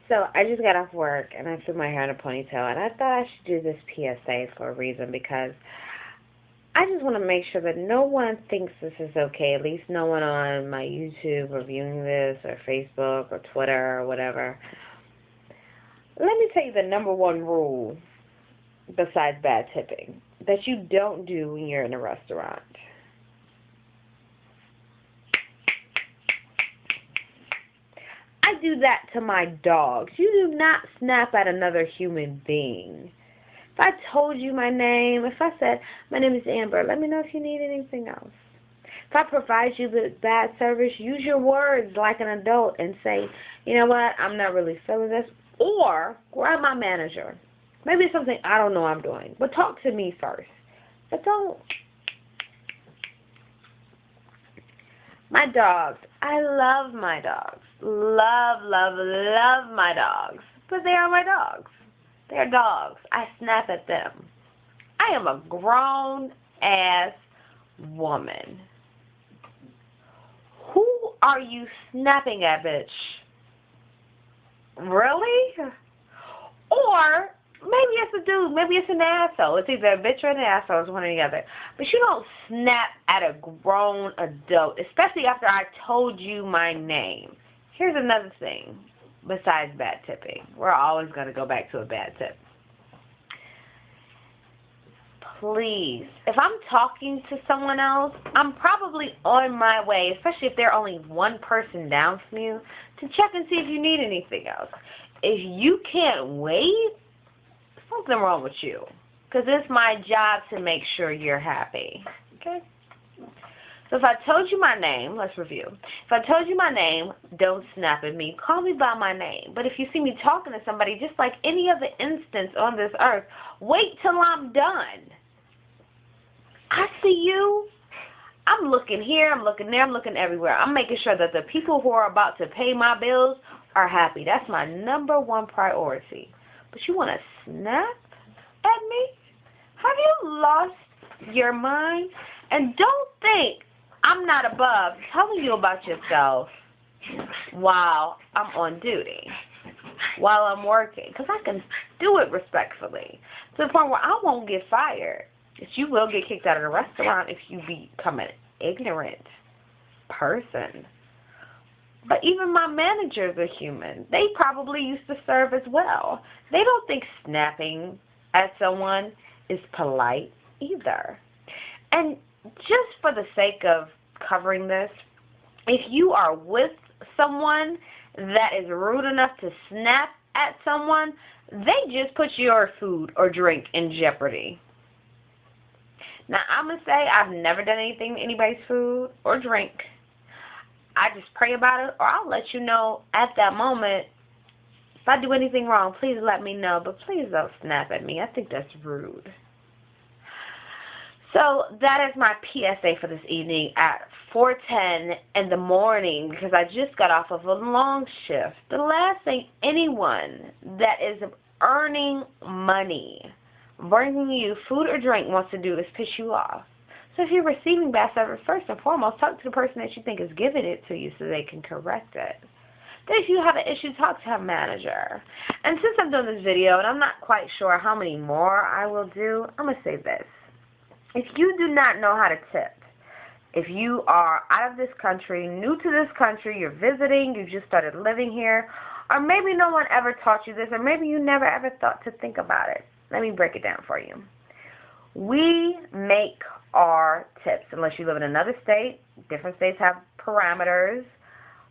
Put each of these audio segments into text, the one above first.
So I just got off work and I threw my hair in a ponytail and I thought I should do this PSA for a reason because I just want to make sure that no one thinks this is okay, at least no one on my YouTube or viewing this or Facebook or Twitter or whatever. Let me tell you the number one rule besides bad tipping that you don't do when you're in a restaurant. I do that to my dogs. You do not snap at another human being. If I told you my name, if I said, my name is Amber, let me know if you need anything else. If I provide you with bad service, use your words like an adult and say, you know what, I'm not really feeling this. Or grab my manager. Maybe it's something I don't know I'm doing. But talk to me first. But don't. My dogs. I love my dogs. Love, love, love my dogs. But they are my dogs. They're dogs. I snap at them. I am a grown-ass woman. Who are you snapping at, bitch? Really? Or maybe it's a dude. Maybe it's an asshole. It's either a bitch or an asshole. It's one or the other. But you don't snap at a grown adult, especially after I told you my name. Here's another thing besides bad tipping. We're always going to go back to a bad tip. Please, if I'm talking to someone else, I'm probably on my way, especially if they're only one person down from you, to check and see if you need anything else. If you can't wait, something wrong with you. Because it's my job to make sure you're happy. Okay? So if I told you my name, let's review. If I told you my name, don't snap at me. Call me by my name. But if you see me talking to somebody, just like any other instance on this earth, wait till I'm done. I see you. I'm looking here, I'm looking there, I'm looking everywhere. I'm making sure that the people who are about to pay my bills are happy. That's my number one priority. But you want to snap at me? Have you lost your mind? And don't think I'm not above telling you about yourself while I'm on duty, while I'm working. Because I can do it respectfully to the point where I won't get fired. But you will get kicked out of the restaurant if you become an ignorant person. But even my managers are human. They probably used to serve as well. They don't think snapping at someone is polite either. And just for the sake of covering this, if you are with someone that is rude enough to snap at someone, they just put your food or drink in jeopardy. Now, I'm going to say I've never done anything to anybody's food or drink. I just pray about it, or I'll let you know at that moment. If I do anything wrong, please let me know, but please don't snap at me. I think that's rude. So that is my PSA for this evening at 4:10 in the morning because I just got off of a long shift. The last thing anyone that is earning money, bringing you food or drink wants to do is piss you off. So if you're receiving bad service, first and foremost, talk to the person that you think is giving it to you so they can correct it. Then if you have an issue, talk to a manager. And since I'm doing this video, and I'm not quite sure how many more I will do, I'm going to say this. If you do not know how to tip, if you are out of this country, new to this country, you're visiting, you just started living here, or maybe no one ever taught you this, or maybe you never ever thought to think about it, let me break it down for you. We make our tips, unless you live in another state. Different states have parameters.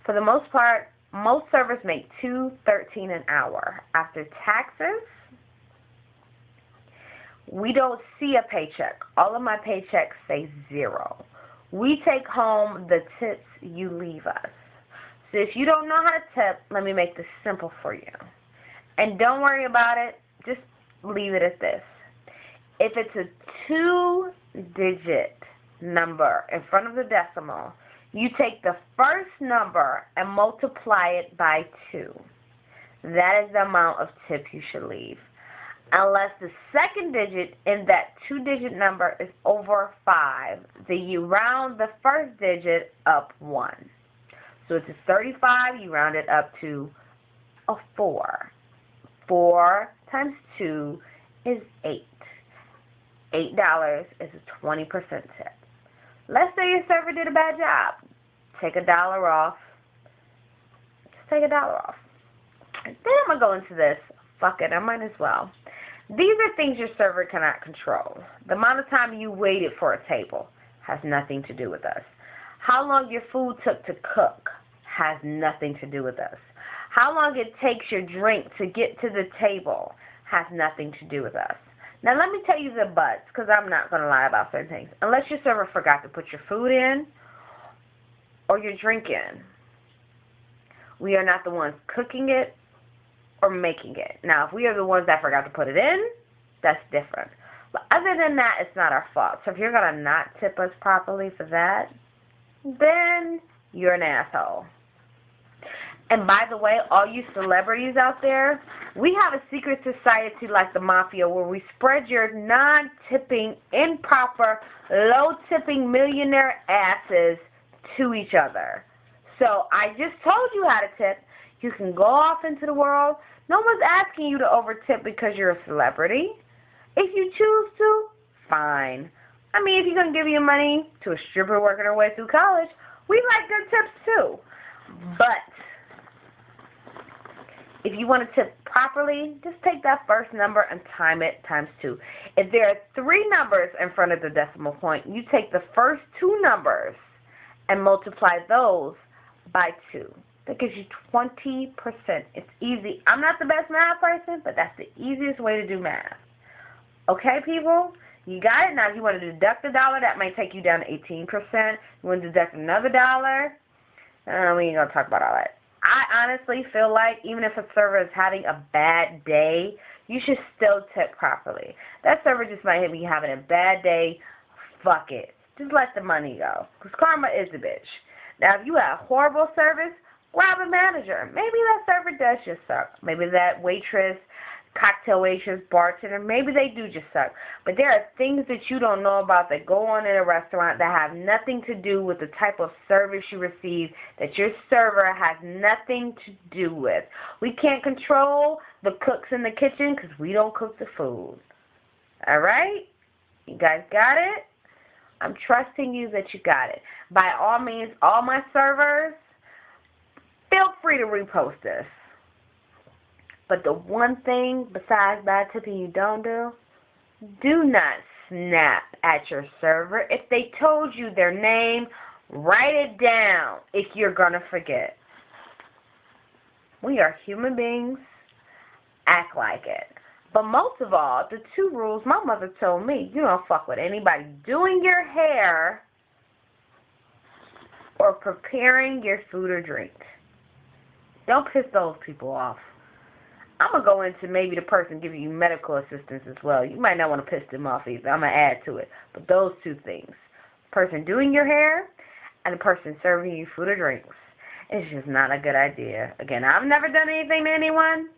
For the most part, most servers make $2.13 an hour. After taxes, we don't see a paycheck. All of my paychecks say zero. We take home the tips you leave us. So if you don't know how to tip, let me make this simple for you. And don't worry about it. Just leave it at this. If it's a 2-digit number in front of the decimal, you take the first number and multiply it by 2. That is the amount of tip you should leave. Unless the second digit in that 2-digit number is over 5, then you round the first digit up 1. So if it's 35, you round it up to a 4. 4 times 2 is 8. $8 is a 20% tip. Let's say your server did a bad job. Take $1 off. Just take $1 off. And then I'm going to go into this. Fuck it, I might as well. These are things your server cannot control. The amount of time you waited for a table has nothing to do with us. How long your food took to cook has nothing to do with us. How long it takes your drink to get to the table has nothing to do with us. Now let me tell you the buts, because I'm not going to lie about certain things. Unless your server forgot to put your food in or your drink in. We are not the ones cooking it or making it. Now, if we are the ones that forgot to put it in, that's different. But other than that, it's not our fault. So if you're going to not tip us properly for that, then you're an asshole. And by the way, all you celebrities out there, we have a secret society like the mafia where we spread your non-tipping, improper, low-tipping millionaire asses to each other. So I just told you how to tip. You can go off into the world. No one's asking you to over-tip because you're a celebrity. If you choose to, fine. I mean, if you're going to give your money to a stripper working her way through college, we like good tips too. But if you want to tip properly, just take that first number and time it times 2. If there are 3 numbers in front of the decimal point, you take the first 2 numbers and multiply those by 2. That gives you 20%. It's easy. I'm not the best math person, but that's the easiest way to do math. Okay, people? You got it? Now, if you want to deduct $1, that might take you down to 18%. You want to deduct another $1? We ain't going to talk about all that. I honestly feel like even if a server is having a bad day, you should still tip properly. That server just might be having a bad day. Fuck it. Just let the money go. Because karma is a bitch. Now, if you have horrible service, grab a manager. Maybe that server does just suck. Maybe that waitress, cocktail waitress, bartender, maybe they do just suck. But there are things that you don't know about that go on in a restaurant that have nothing to do with the type of service you receive, that your server has nothing to do with. We can't control the cooks in the kitchen because we don't cook the food. All right? You guys got it? I'm trusting you that you got it. By all means, all my servers, feel free to repost this. But the one thing besides bad tipping you don't do not snap at your server. If they told you their name, write it down if you're going to forget. We are human beings. Act like it. But most of all, the 2 rules my mother told me, you don't fuck with anybody doing your hair or preparing your food or drink. Don't piss those people off. I'm going to go into maybe the person giving you medical assistance as well. You might not want to piss them off either. I'm going to add to it. But those 2 things, the person doing your hair and the person serving you food or drinks, it's just not a good idea. Again, I've never done anything to anyone,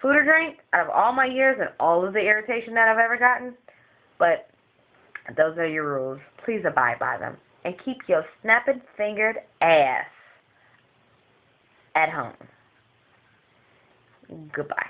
food or drink, out of all my years and all of the irritation that I've ever gotten. But those are your rules. Please abide by them. And keep your snapping-fingered ass at home. Goodbye.